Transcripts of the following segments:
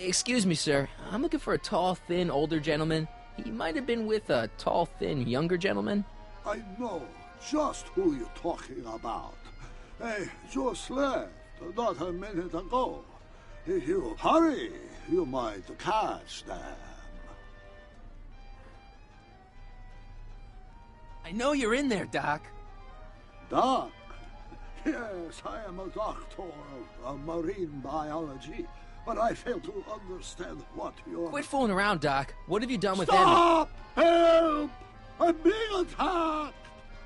Excuse me, sir. I'm looking for a tall, thin, older gentleman. He might have been with a tall, thin, younger gentleman. I know just who you're talking about. They just left not a minute ago. If you hurry, you might catch them. I know you're in there, Doc. Doc? Yes, I am a doctor of marine biology, but I fail to understand what you're... Quit fooling around, Doc. What have you done with Stop! Help! I'm being attacked!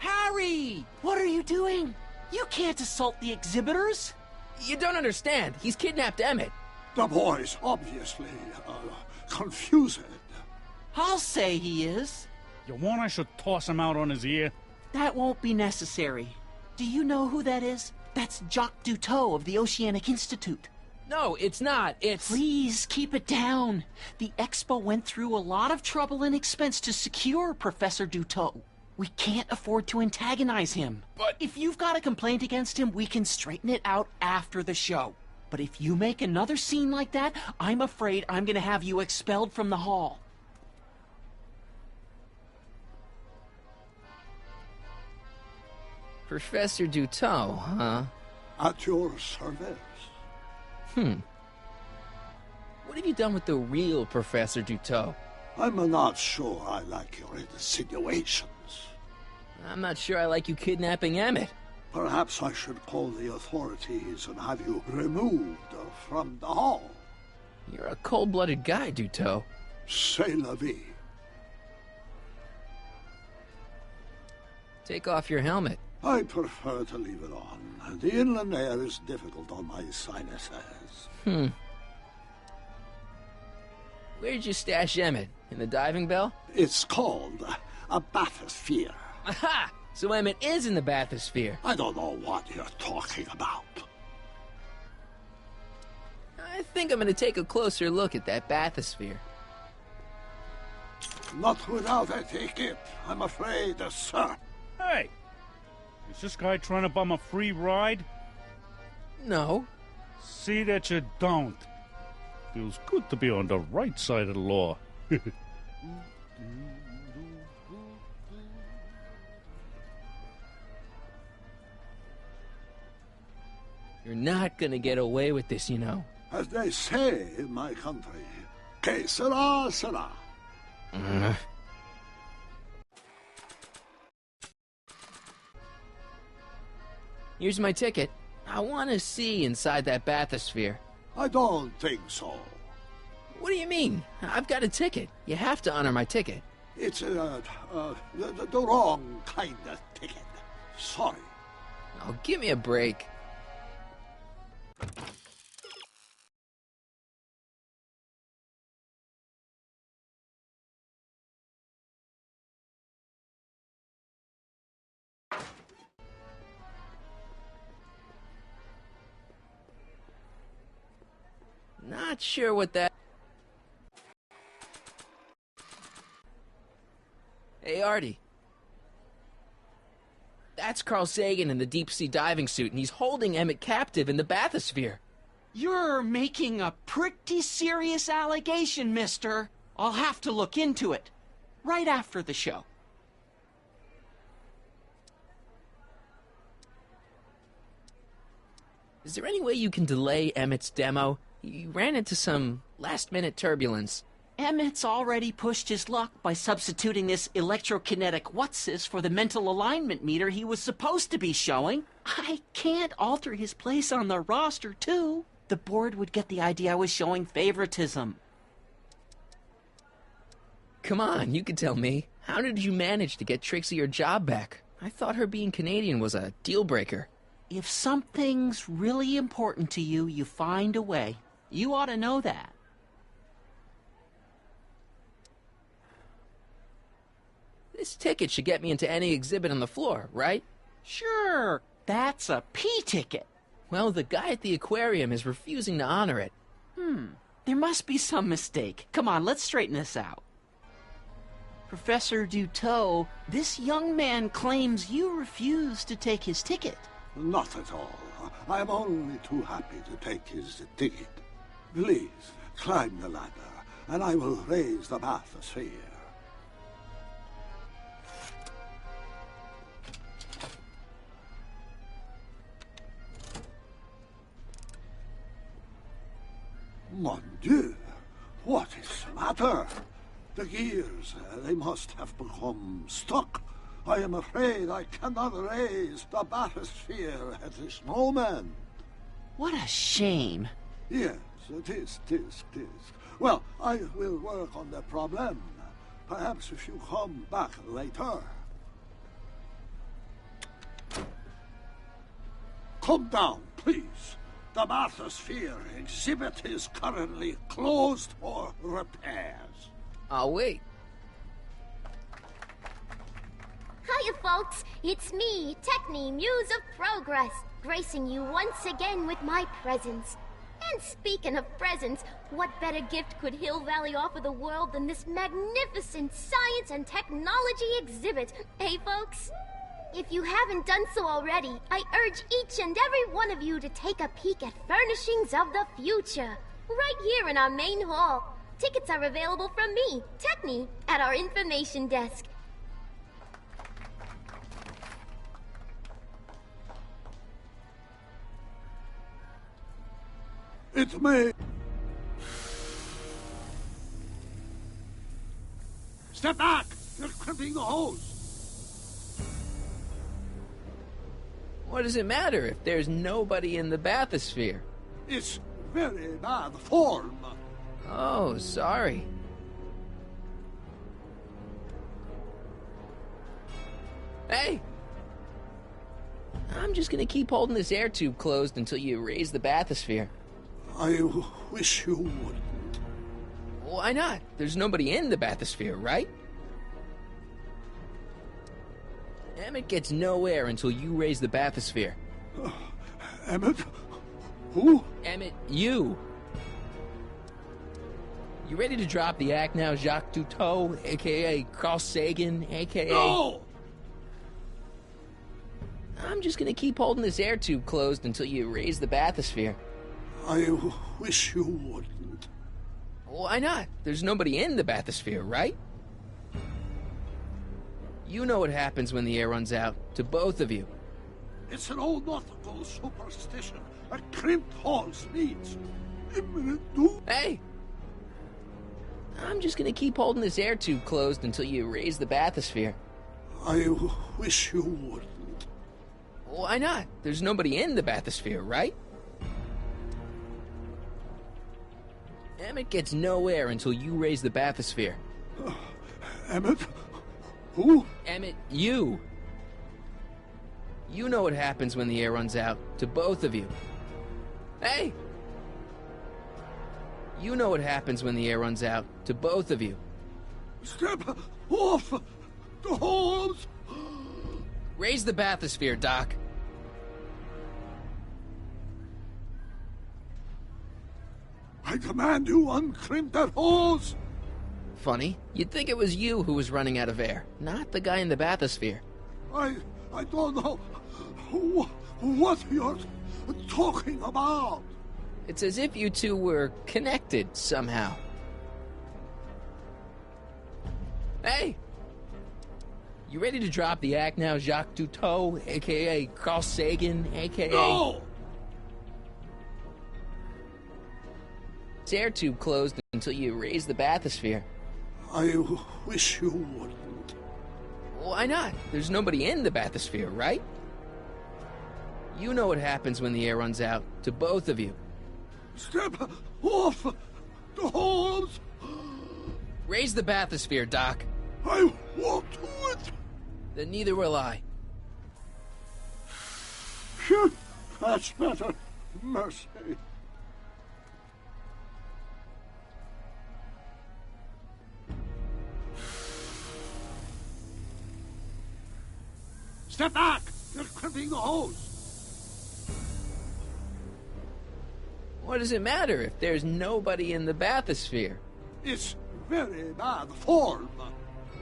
Harry! What are you doing? You can't assault the exhibitors! You don't understand. He's kidnapped Emmett. The boy's obviously confused. I'll say he is. You want I should toss him out on his ear? That won't be necessary. Do you know who that is? That's Jacques Duteau of the Oceanic Institute. No, it's not. It's... Please, keep it down. The Expo went through a lot of trouble and expense to secure Professor Duteau. We can't afford to antagonize him. But... If you've got a complaint against him, we can straighten it out after the show. But if you make another scene like that, I'm afraid I'm gonna have you expelled from the hall. Professor Duteau, huh? At your service. What have you done with the real Professor Duteau? I'm not sure I like your insinuations. I'm not sure I like you kidnapping Emmett. Perhaps I should call the authorities and have you removed from the hall. You're a cold-blooded guy, Duteau. C'est la vie. Take off your helmet. I prefer to leave it on. The inland air is difficult on my sinuses. Where'd you stash Emmett? In the diving bell? It's called a bathysphere. Aha! So Emmett is in the bathysphere. I don't know what you're talking about. I think I'm gonna take a closer look at that bathysphere. Not without a ticket, I'm afraid, sir. Hey! Is this guy trying to bum a free ride? No. See that you don't. Feels good to be on the right side of the law. You're not gonna get away with this, you know. As they say in my country, que sera, sera. Here's my ticket. I want to see inside that bathysphere. I don't think so. What do you mean? I've got a ticket. You have to honor my ticket. It's the wrong kind of ticket. Sorry. Oh, give me a break. Not sure what that... Hey, Artie. That's Carl Sagan in the deep-sea diving suit, and he's holding Emmett captive in the bathysphere. You're making a pretty serious allegation, mister. I'll have to look into it. Right after the show. Is there any way you can delay Emmett's demo? He ran into some last-minute turbulence. Emmett's already pushed his luck by substituting this electrokinetic what's-this for the mental alignment meter he was supposed to be showing. I can't alter his place on the roster, too. The board would get the idea I was showing favoritism. Come on, you can tell me. How did you manage to get Trixie her job back? I thought her being Canadian was a deal-breaker. If something's really important to you, you find a way. You ought to know that. This ticket should get me into any exhibit on the floor, right? Sure, that's a P ticket. Well, the guy at the aquarium is refusing to honor it. There must be some mistake. Come on, let's straighten this out. Professor Duteau, this young man claims you refused to take his ticket. Not at all. I'm only too happy to take his ticket. Please, climb the ladder, and I will raise the bathysphere. Mon Dieu, what is the matter? The gears, they must have become stuck. I am afraid I cannot raise the bathysphere at this moment. What a shame. Yes, it is. Well, I will work on the problem. Perhaps if you come back later. Come down, please. The bathysphere exhibit is currently closed for repairs. I'll wait. Hiya, folks. It's me, Techne, Muse of Progress, gracing you once again with my presence. And speaking of presents, what better gift could Hill Valley offer the world than this magnificent science and technology exhibit, eh, folks? If you haven't done so already, I urge each and every one of you to take a peek at Furnishings of the Future, right here in our main hall. Tickets are available from me, Techne, at our information desk. It may... Step back! You're crimping the hose! What does it matter if there's nobody in the bathysphere? It's very bad form. Oh, sorry. Hey! I'm just gonna keep holding this air tube closed until you raise the bathysphere. I wish you wouldn't. Why not? There's nobody in the bathysphere, right? Emmett gets no air until you raise the bathysphere. Emmett? Who? Emmett, you! You ready to drop the act now, Jacques Cousteau, a.k.a. Carl Sagan, a.k.a.? No! I'm just gonna keep holding this air tube closed until you raise the bathysphere. I wish you wouldn't. Why not? There's nobody in the bathysphere, right? You know what happens when the air runs out, to both of you. It's an old nautical superstition. A crimped hose means imminent doom. Hey! I'm just gonna keep holding this air tube closed until you raise the bathysphere. I wish you wouldn't. Why not? There's nobody in the bathysphere, right? Emmett gets no air until you raise the bathysphere. Emmett? Who? Emmett, you! You know what happens when the air runs out, to both of you. Hey! You know what happens when the air runs out, to both of you. Step off the hose! Raise the bathysphere, Doc. I command you uncrimp that hose! Funny, you'd think it was you who was running out of air, not the guy in the bathysphere. I don't know what you're talking about. It's as if you two were connected somehow. Hey! You ready to drop the act now, Jacques Cousteau, a.k.a. Carl Sagan, a.k.a. No! This air tube closed until you raise the bathysphere. I wish you wouldn't. Why not? There's nobody in the bathysphere, right? You know what happens when the air runs out, to both of you. Step off the hose! Raise the bathysphere, Doc. I won't do it! Then neither will I. Phew, that's better. Mercy. Step back! You're crimping the hose! What does it matter if there's nobody in the bathysphere? It's very bad form.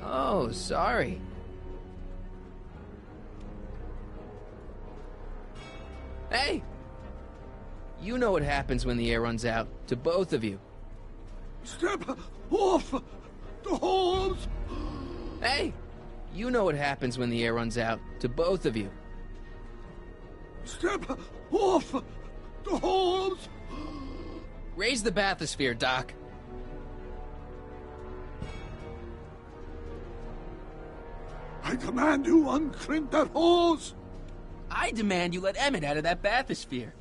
Oh, sorry. Hey! You know what happens when the air runs out, to both of you. Step off the hose! Hey! You know what happens when the air runs out, to both of you. Step off the hose! Raise the bathysphere, Doc. I command you uncrimp that hose! I demand you let Emmett out of that bathysphere.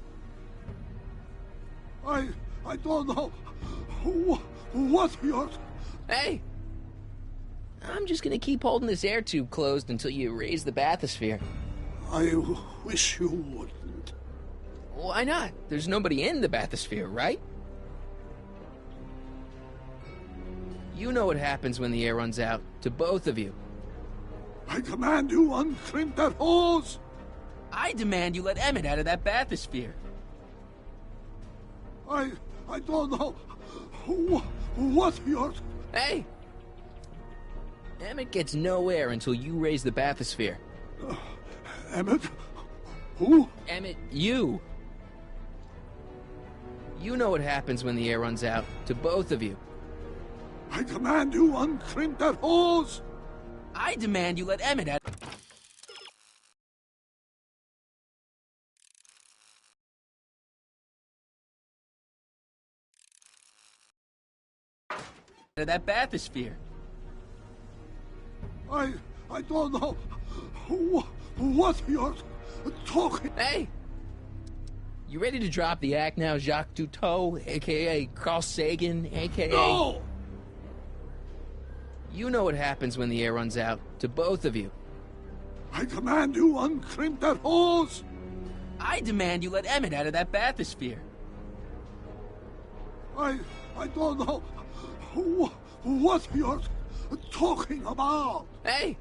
I don't know what you're... Hey! I'm just gonna keep holding this air tube closed until you raise the bathysphere. I wish you wouldn't. Why not? There's nobody in the bathysphere, right? You know what happens when the air runs out, to both of you. I command you uncrimp that hose! I demand you let Emmett out of that bathysphere. I don't know what you're... Hey! Emmett gets no air until you raise the bathysphere. Emmett? Who? Emmett, you! You know what happens when the air runs out, to both of you. I command you uncrimp that hose! I demand you let Emmett out of that bathysphere. I don't know what you're talking... Hey! You ready to drop the act now, Jacques Cousteau, a.k.a. Carl Sagan, a.k.a... No! You know what happens when the air runs out, to both of you. I command you uncrimp that hose! I demand you let Emmett out of that bathysphere. I don't know what you're talking about. Hey!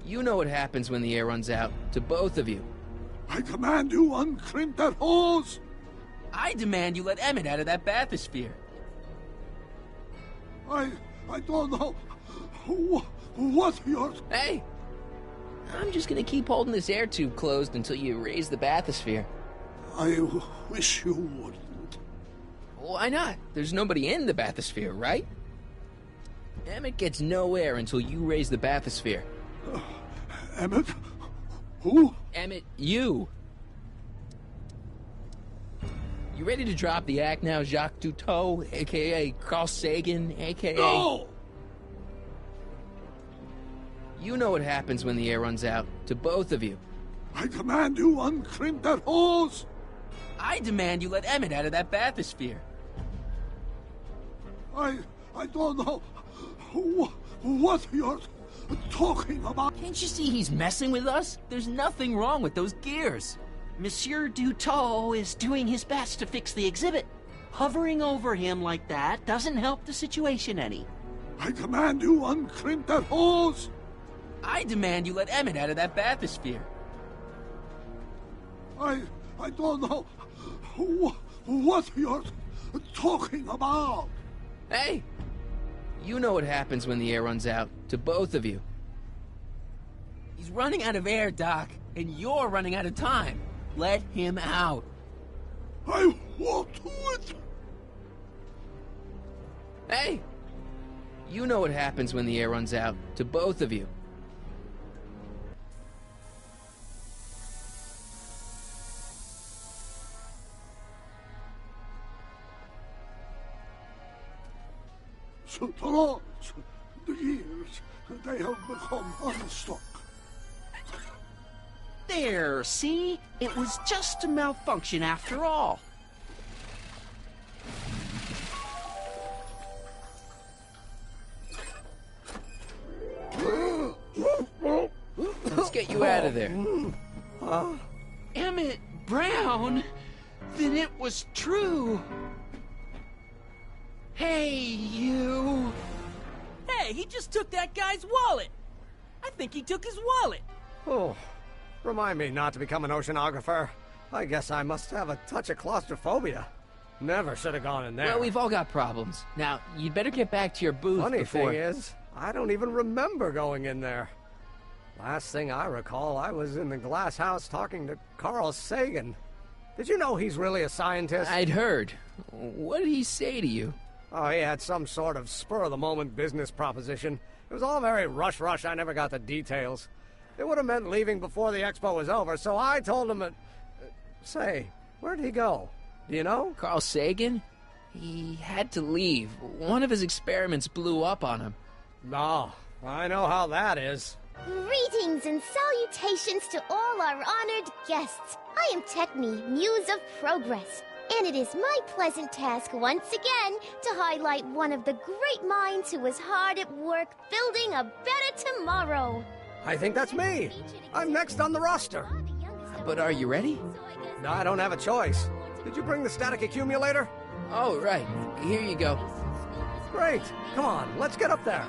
You know what happens when the air runs out, to both of you. I command you uncrimp that hose! I demand you let Emmett out of that bathysphere. I don't know what you're... Hey! I'm just gonna keep holding this air tube closed until you raise the bathysphere. I wish you wouldn't. Why not? There's nobody in the bathysphere, right? Emmett gets no air until you raise the bathysphere. Emmett? Who? Emmett, you! You ready to drop the act now, Jacques Cousteau, a.k.a. Carl Sagan, a.k.a... No! You know what happens when the air runs out, to both of you. I command you uncrimp that hose! I demand you let Emmett out of that bathysphere. I don't know what you're talking about. Can't you see he's messing with us? There's nothing wrong with those gears. Monsieur Dutot is doing his best to fix the exhibit. Hovering over him like that doesn't help the situation any. I command you uncrimp that hose! I demand you let Emmett out of that bathysphere. I don't know what you're talking about. Hey! You know what happens when the air runs out, to both of you. He's running out of air, Doc, and you're running out of time. Let him out. I won't do it. Hey! You know what happens when the air runs out, to both of you. So the rods, the gears, they have become unstuck. There, see? It was just a malfunction after all. Let's get you out of there. Emmett Brown? Then it was true. Hey, you. Hey, he just took that guy's wallet. I think he took his wallet. Oh, remind me not to become an oceanographer. I guess I must have a touch of claustrophobia. Never should have gone in there. Well, we've all got problems. Now, you'd better get back to your booth Funny before... thing is, I don't even remember going in there. Last thing I recall, I was in the glass house talking to Carl Sagan. Did you know he's really a scientist? I'd heard. What did he say to you? Oh, he had some sort of spur-of-the-moment business proposition. It was all very rush. I never got the details. It would have meant leaving before the expo was over, so I told him that... Say, where'd he go? Do you know? Carl Sagan? He had to leave. One of his experiments blew up on him. No, I know how that is. Greetings and salutations to all our honored guests. I am Techne, Muse of Progress, and it is my pleasant task once again to highlight one of the great minds who was hard at work building a better tomorrow. I think that's me. I'm next on the roster. But are you ready? No, I don't have a choice. Did you bring the static accumulator? Oh, right. Here you go. Great. Come on, let's get up there.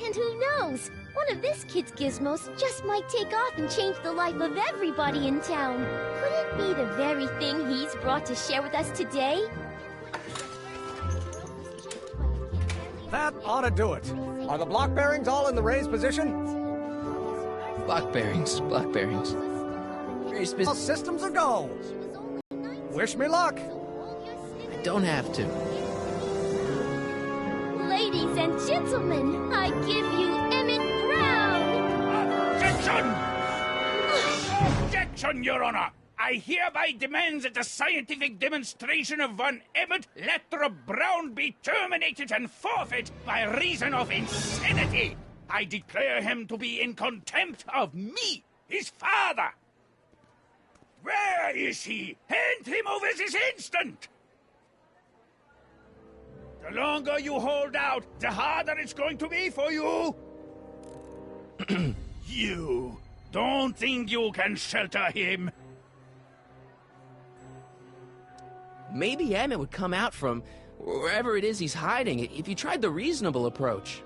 And who knows? One of this kid's gizmos just might take off and change the life of everybody in town. Could it be the very thing he's brought to share with us today? That ought to do it. Are the block bearings all in the raised position? Block bearings. Raised All systems are go. Wish me luck. I don't have to. Ladies and gentlemen, I give you Emmett Brown! Objection! Objection, Your Honor! I hereby demand that the scientific demonstration of one Emmett Lathrop Brown be terminated and forfeit by reason of insanity. I declare him to be in contempt of me, his father. Where is he? Hand him over this instant! The longer you hold out, the harder it's going to be for you. You don't think you can shelter him? Maybe Emmett would come out from wherever it is he's hiding if you tried the reasonable approach.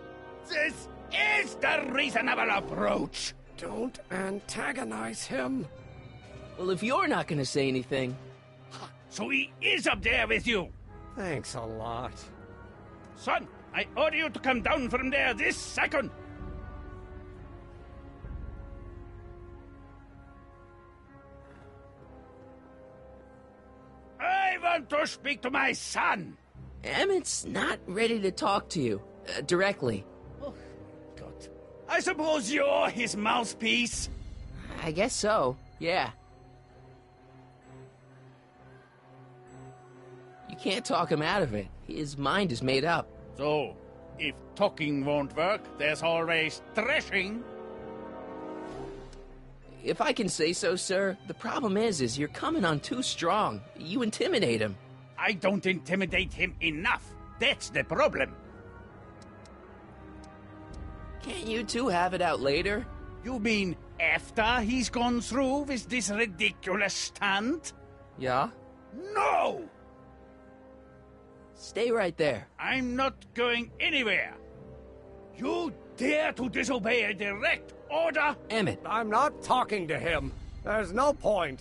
This is the reasonable approach. Don't antagonize him. Well, if you're not going to say anything... So he is up there with you. Thanks a lot. Son, I order you to come down from there this second. I want to speak to my son. Emmett's not ready to talk to you directly. Oh, God. I suppose you're his mouthpiece. I guess so, yeah. You can't talk him out of it. His mind is made up. So, if talking won't work, there's always threshing. If I can say so, sir, the problem is you're coming on too strong. You intimidate him. I don't intimidate him enough. That's the problem. Can't you two have it out later? You mean after he's gone through with this ridiculous stunt? Yeah? No! Stay right there. I'm not going anywhere. You dare to disobey a direct order? Emmett, I'm not talking to him. There's no point.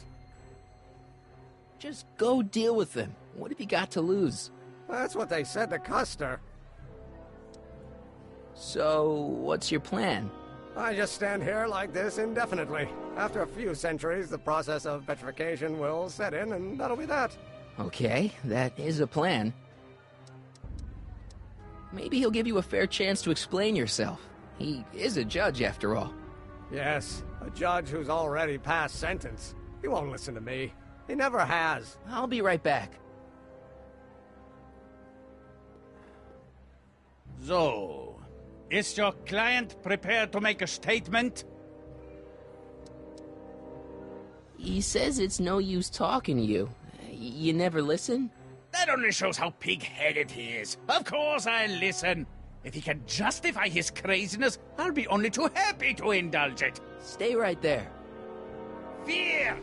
just go deal with him. What have you got to lose? That's what they said to Custer. So, what's your plan? I just stand here like this indefinitely. After a few centuries, the process of petrification will set in, and that'll be that. Okay, that is a plan. Maybe he'll give you a fair chance to explain yourself. He is a judge, after all. Yes, a judge who's already passed sentence. He won't listen to me. He never has. I'll be right back. So, is your client prepared to make a statement? He says it's no use talking to you. You never listen? That only shows how pig-headed he is. Of course I'll listen. If he can justify his craziness, I'll be only too happy to indulge it. Stay right there. Fear!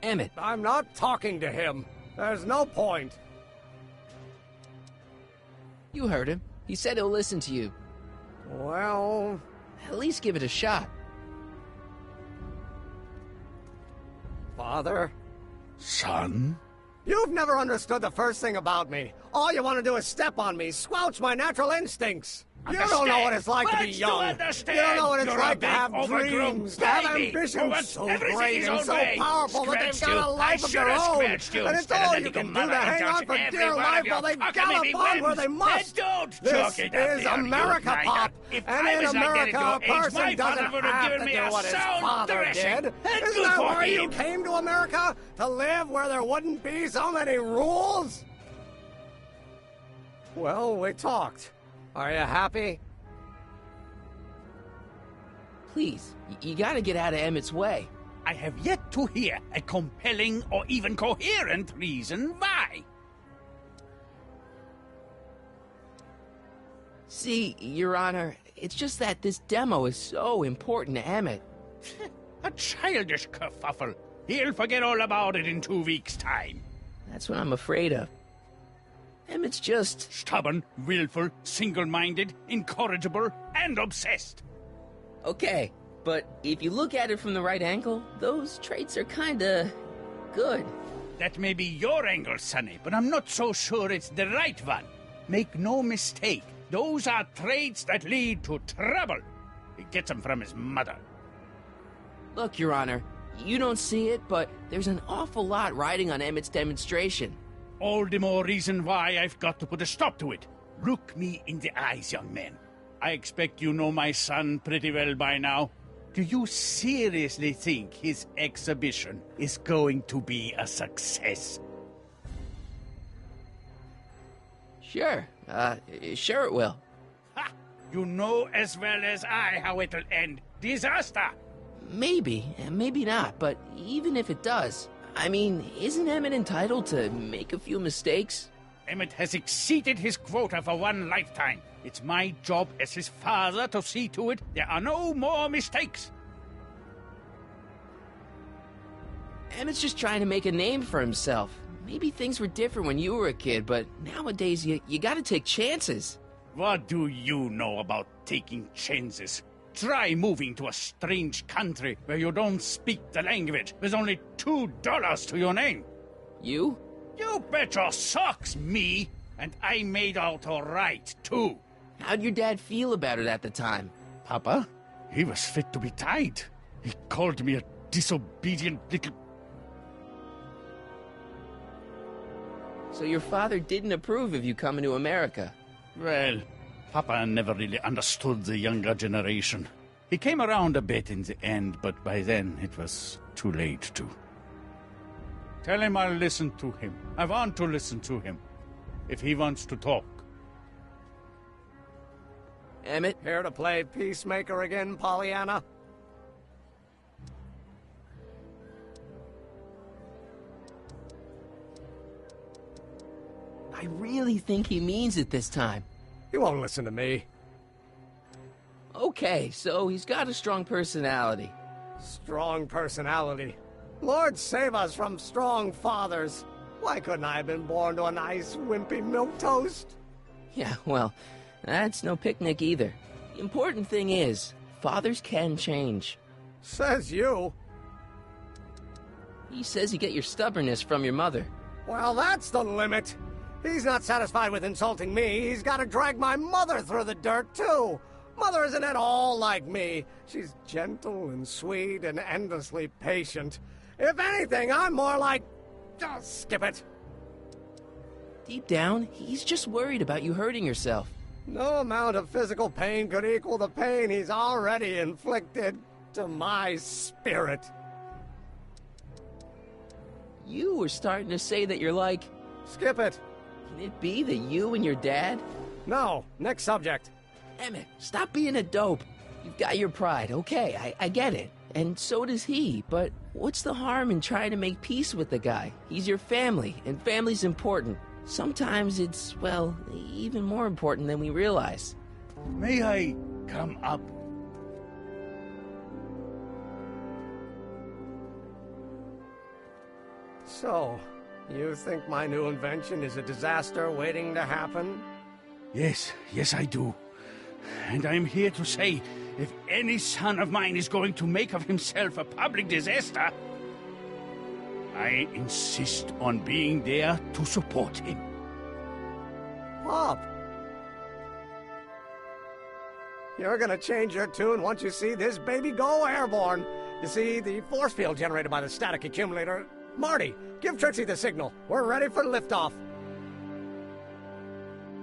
Emmett. I'm not talking to him. There's no point. You heard him. He said he'll listen to you. Well... At least give it a shot. Father? Son? You've never understood the first thing about me. All you want to do is step on me, squelch my natural instincts. You don't know what it's like to be What's young. understand? You don't know what it's You're like a to have big, overgrown dreams, to have baby who ambitions wants so everything great his and own so way. powerful that they've Scratched got a you. life I of their should have own. scratched you And it's instead of all letting you can your do to mother hang on indulge for every dear one of life your while they cockamamie gallop on where whims. they must. Then don't This chuck it at is the America, youth, Pop. If And I in was like that America, at a your age, person my doesn't father would have have given to me do a what his sound father thrashing. did. And Isn't good that for why you him. came to America? To live where there wouldn't be so many rules? Well, we talked. Are you happy? Please, you gotta get out of Emmett's way. I have yet to hear a compelling or even coherent reason why. See, Your Honor, it's just that this demo is so important to Emmett. A childish kerfuffle. He'll forget all about it in 2 weeks' time. That's what I'm afraid of. Emmett's just... Stubborn, willful, single-minded, incorrigible, and obsessed. Okay, but if you look at it from the right angle, those traits are kinda... good. That may be your angle, Sonny, but I'm not so sure it's the right one. Make no mistake, those are traits that lead to trouble. He gets them from his mother. Look, Your Honor, you don't see it, but there's an awful lot riding on Emmett's demonstration. All the more reason why I've got to put a stop to it. Look me in the eyes, young man. I expect you know my son pretty well by now. Do you seriously think his exhibition is going to be a success? Sure, sure it will. Ha! You know as well as I how it'll end. Disaster! Maybe, maybe not, but even if it does, I mean, isn't Emmett entitled to make a few mistakes? Emmett has exceeded his quota for one lifetime. It's my job as his father to see to it there are no more mistakes. Emmett's just trying to make a name for himself. Maybe things were different when you were a kid, but nowadays you gotta take chances. What do you know about taking chances? Try moving to a strange country where you don't speak the language with only $2 to your name. You? You bet your socks, me! And I made out all right, too. How'd your dad feel about it at the time? Papa? He was fit to be tied. He called me a disobedient little... So your father didn't approve of you coming to America? Well, Papa never really understood the younger generation. He came around a bit in the end, but by then it was too late to. Tell him I'll listen to him. I want to listen to him. If he wants to talk. Emmett? Here to play peacemaker again, Pollyanna? I really think he means it this time. He won't listen to me. Okay, so he's got a strong personality. Strong personality. Lord save us from strong fathers. Why couldn't I have been born to a nice, wimpy milquetoast? Yeah, well, that's no picnic either. The important thing is, fathers can change. Says you. He says you get your stubbornness from your mother. Well, that's the limit. He's not satisfied with insulting me. He's got to drag my mother through the dirt, too. Mother isn't at all like me. She's gentle and sweet and endlessly patient. If anything, I'm more like... Oh, skip it. Deep down, he's just worried about you hurting yourself. No amount of physical pain could equal the pain he's already inflicted to my spirit. You were starting to say that you're like... Skip it. Can it be that you and your dad... No, next subject. Emmett, stop being a dope. You've got your pride, okay, I get it. And so does he, but what's the harm in trying to make peace with the guy? He's your family, and family's important. Sometimes it's, well, even more important than we realize. May I come up? So, you think my new invention is a disaster waiting to happen? Yes, I do. And I'm here to say, if any son of mine is going to make of himself a public disaster, I insist on being there to support him. Pop! You're gonna change your tune once you see this baby go airborne. You see, the force field generated by the static accumulator... Marty, give Trixie the signal. We're ready for liftoff.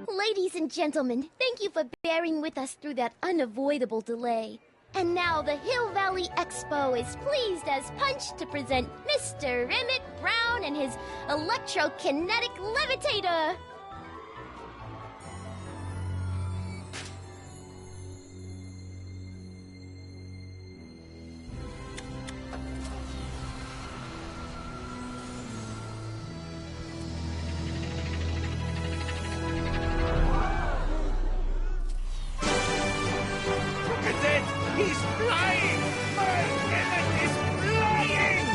Ladies and gentlemen, thank you for bearing with us through that unavoidable delay. And now the Hill Valley Expo is pleased as punch to present Mr. Emmett Brown and his electrokinetic levitator. He's flying! My Emmett is flying!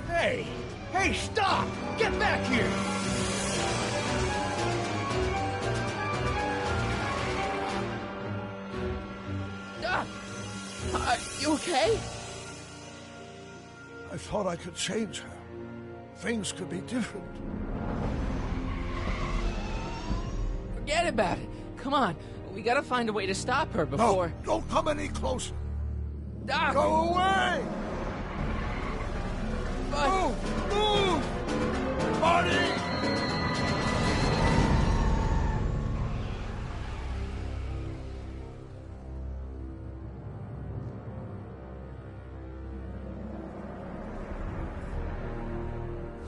Hey! Hey, stop! Get back here! Are you okay? I thought I could change her. Things could be different. Forget about it. Come on. We gotta find a way to stop her before... No, don't come any closer. Doc! Go away! But... Move! Move! Marty!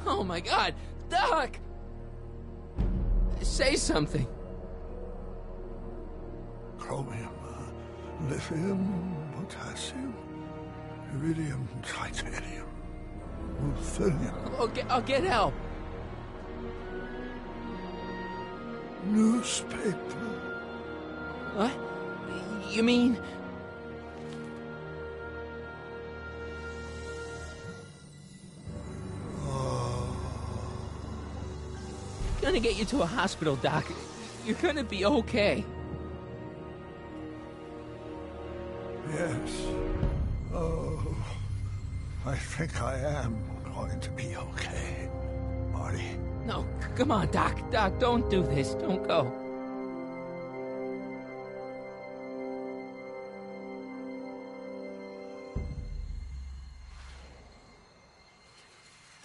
Oh my God! Doc! Say something. Chromium, lithium, potassium, iridium, titanium, ruthenium, I'll get help. newspaper. What? You mean... Gonna get you to a hospital, Doc. You're gonna be okay. Yes. Oh, I think I am going to be okay, Marty. No, come on, Doc. Doc, don't do this. Don't go.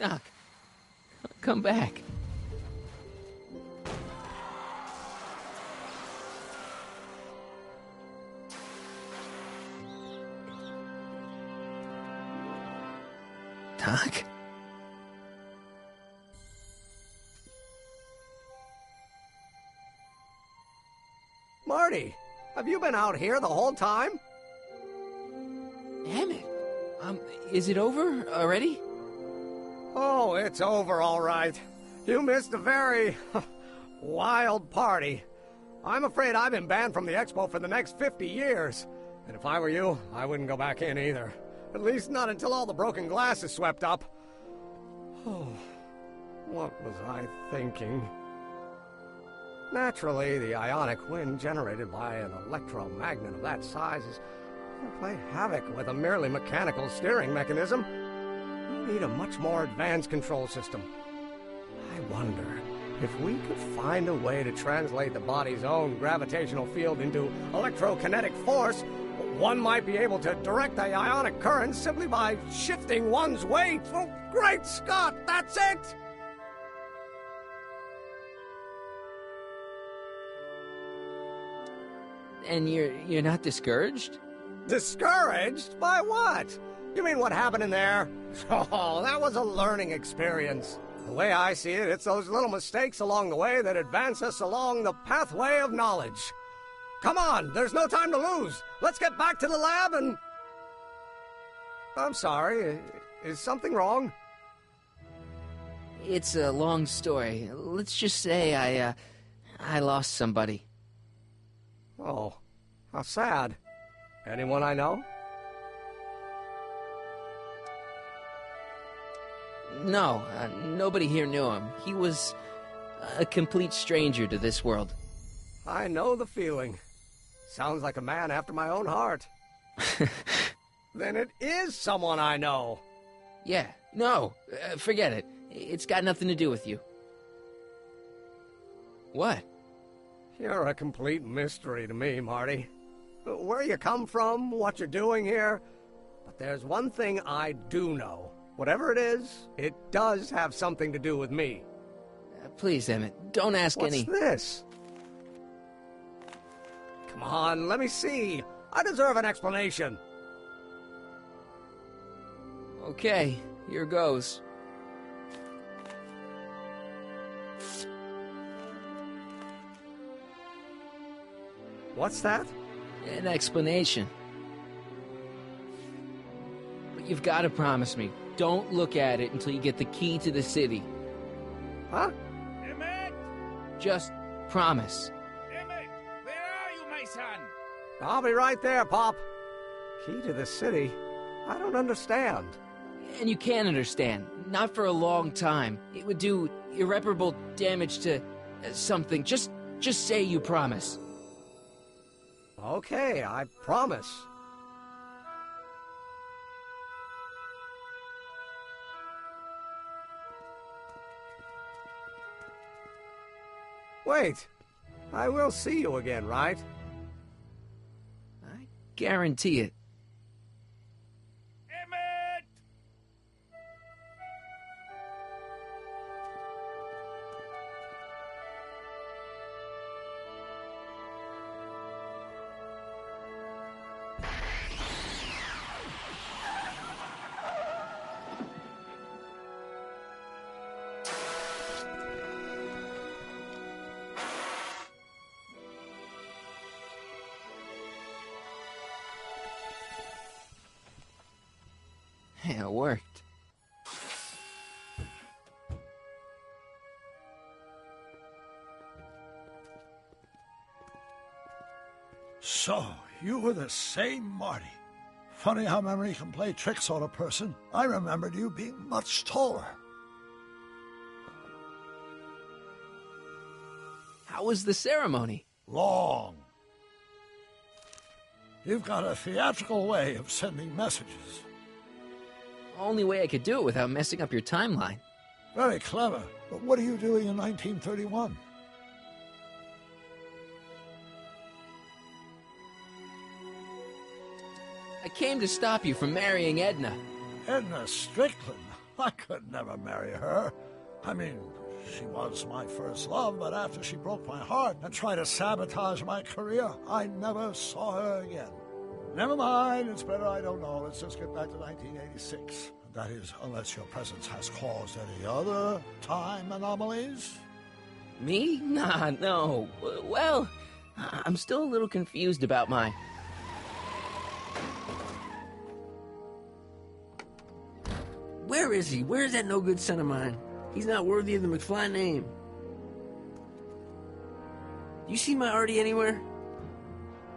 Doc, come back. Doc? Marty, have you been out here the whole time? Emmett, is it over already? Oh, it's over all right. You missed a very wild party. I'm afraid I've been banned from the expo for the next 50 years. And if I were you, I wouldn't go back in either. At least not until all the broken glass is swept up. Oh, what was I thinking? Naturally, the ionic wind generated by an electromagnet of that size is going to play havoc with a merely mechanical steering mechanism. We need a much more advanced control system. I wonder if we could find a way to translate the body's own gravitational field into electrokinetic force. One might be able to direct the ionic current simply by shifting one's weight. Oh, great Scott, that's it! And you're not discouraged? Discouraged? By what? You mean what happened in there? Oh, that was a learning experience. The way I see it, it's those little mistakes along the way that advance us along the pathway of knowledge. Come on, there's no time to lose. Let's get back to the lab and... I'm sorry, is something wrong? It's a long story. Let's just say I lost somebody. Oh, how sad. Anyone I know? No, nobody here knew him. He was a complete stranger to this world. I know the feeling. Sounds like a man after my own heart. Then it is someone I know. Yeah, no, forget it. It's got nothing to do with you. What? You're a complete mystery to me, Marty. Where you come from, what you're doing here. But there's one thing I do know. Whatever it is, it does have something to do with me. Please, Emmett, don't ask any... What's this? Come on, let me see. I deserve an explanation. Okay, here goes. What's that? An explanation. But you've got to promise me, don't look at it until you get the key to the city. Huh? Emmett! Just promise. Emmett, where are you, my son? I'll be right there, Pop. Key to the city? I don't understand. And you can't understand. Not for a long time. It would do irreparable damage to something. Just say you promise. Okay, I promise. Wait, I will see you again, right? I guarantee it. Emmett! Yeah, it worked. So, you were the same Marty. Funny how memory can play tricks on a person. I remembered you being much taller. How was the ceremony? Long. You've got a theatrical way of sending messages. Only way I could do it without messing up your timeline. Very clever. But what are you doing in 1931? I came to stop you from marrying Edna. Edna Strickland? I could never marry her. I mean, she was my first love, but after she broke my heart and tried to sabotage my career, I never saw her again. Never mind, it's better I don't know. Let's just get back to 1986. That is, unless your presence has caused any other time anomalies. Me? Nah, no. Well, I'm still a little confused about my... Where is he? Where's that no-good son of mine? He's not worthy of the McFly name. You see my Artie anywhere?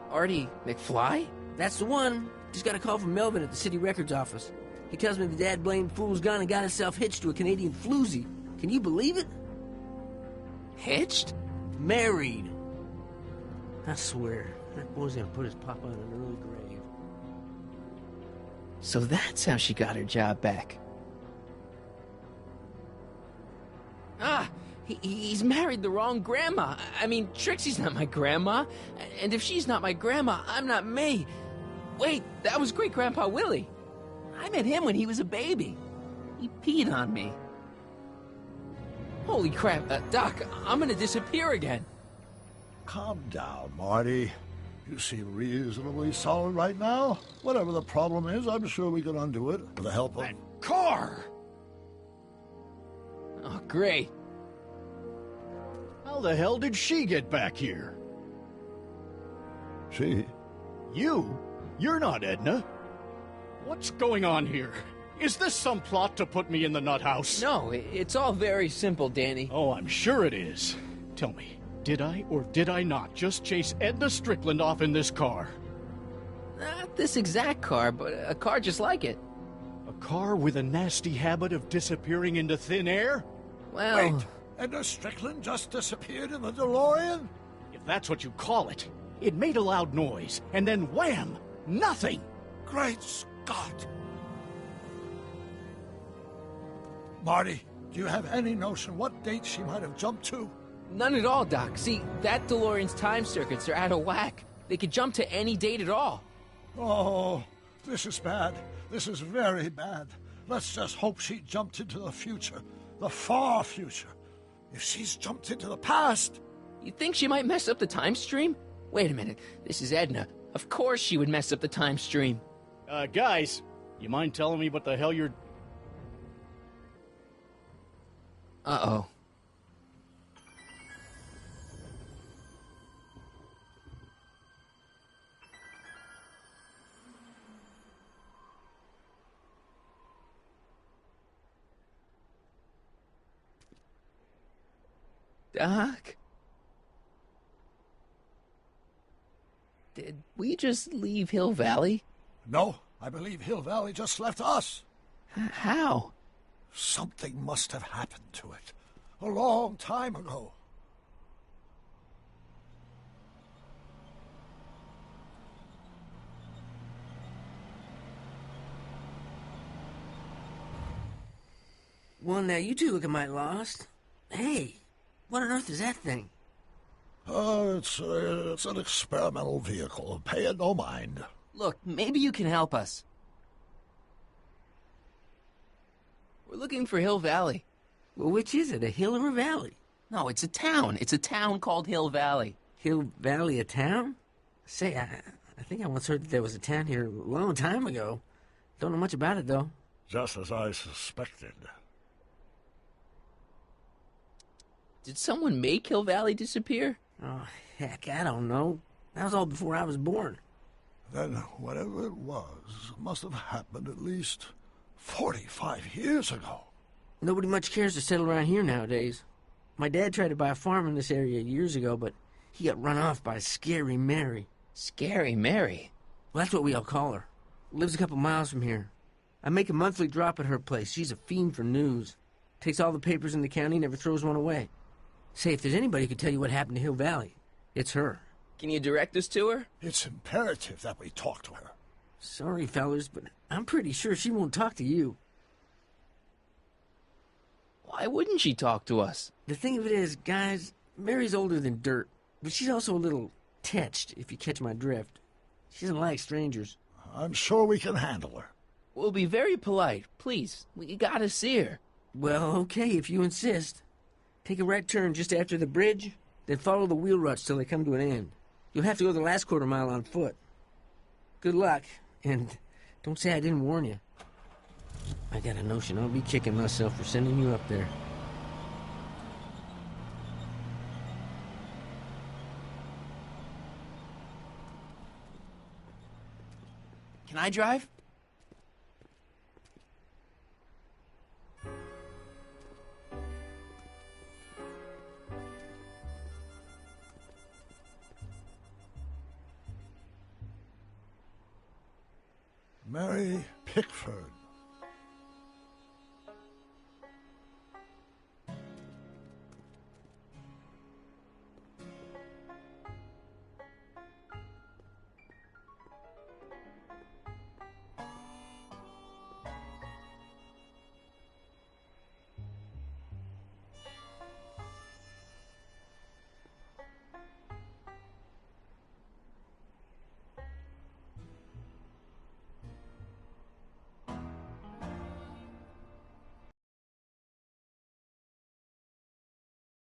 Artie McFly? That's the one. Just got a call from Melvin at the city records office. He tells me the dad-blamed fool's gone and got himself hitched to a Canadian floozy. Can you believe it? Hitched? Married. I swear, that boy's gonna put his papa in an early grave. So that's how she got her job back. Ah, he's married the wrong grandma. I mean, Trixie's not my grandma. And if she's not my grandma, I'm not me. Wait, that was Great-Grandpa Willie. I met him when he was a baby. He peed on me. Holy crap, Doc, I'm gonna disappear again. Calm down, Marty. You seem reasonably solid right now. Whatever the problem is, I'm sure we can undo it with the help of... That car! Oh, great. How the hell did she get back here? She? You? You're not Edna. What's going on here? Is this some plot to put me in the nut house? No, it's all very simple, Danny. Oh, I'm sure it is. Tell me, Did I or did I not just chase Edna Strickland off in this car? Not this exact car, but a car just like it. A car with a nasty habit of disappearing into thin air? Well... Wait, Edna Strickland just disappeared in the DeLorean? If that's what you call it. It made a loud noise, and then wham! Nothing! Great Scott! Marty, do you have any notion what date she might have jumped to? None at all, Doc. See, that DeLorean's time circuits are out of whack. They could jump to any date at all. Oh, this is bad. This is very bad. Let's just hope she jumped into the future. The far future. If she's jumped into the past... You think she might mess up the time stream? Wait a minute. This is Edna. Of course she would mess up the time stream. Guys, you mind telling me what the hell you're... Uh-oh. Doc? Did we just leave Hill Valley? No, I believe Hill Valley just left us. How? Something must have happened to it. A long time ago. Well, now you two look mighty lost. Hey, what on earth is that thing? It's an experimental vehicle. Pay it no mind. Look, maybe you can help us. We're looking for Hill Valley. Well, which is it, a hill or a valley? No, it's a town. It's a town called Hill Valley. Hill Valley, a town? Say, I think I once heard that there was a town here a long time ago. Don't know much about it, though. Just as I suspected. Did someone make Hill Valley disappear? Oh, heck, I don't know. That was all before I was born. Then whatever it was must have happened at least 45 years ago. Nobody much cares to settle around here nowadays. My dad tried to buy a farm in this area years ago, but he got run off by Scary Mary. Scary Mary? Well, that's what we all call her. Lives a couple miles from here. I make a monthly drop at her place. She's a fiend for news. Takes all the papers in the county, never throws one away. Say, if there's anybody who could tell you what happened to Hill Valley, it's her. Can you direct us to her? It's imperative that we talk to her. Sorry, fellers, but I'm pretty sure she won't talk to you. Why wouldn't she talk to us? The thing of it is, guys, Mary's older than dirt, but she's also a little tetched, if you catch my drift. She doesn't like strangers. I'm sure we can handle her. We'll be very polite. Please, we gotta see her. Well, okay, if you insist. Take a right turn just after the bridge, then follow the wheel ruts till they come to an end. You'll have to go the last quarter mile on foot. Good luck, and don't say I didn't warn you. I got a notion I'll be kicking myself for sending you up there. Can I drive? Mary Pickford.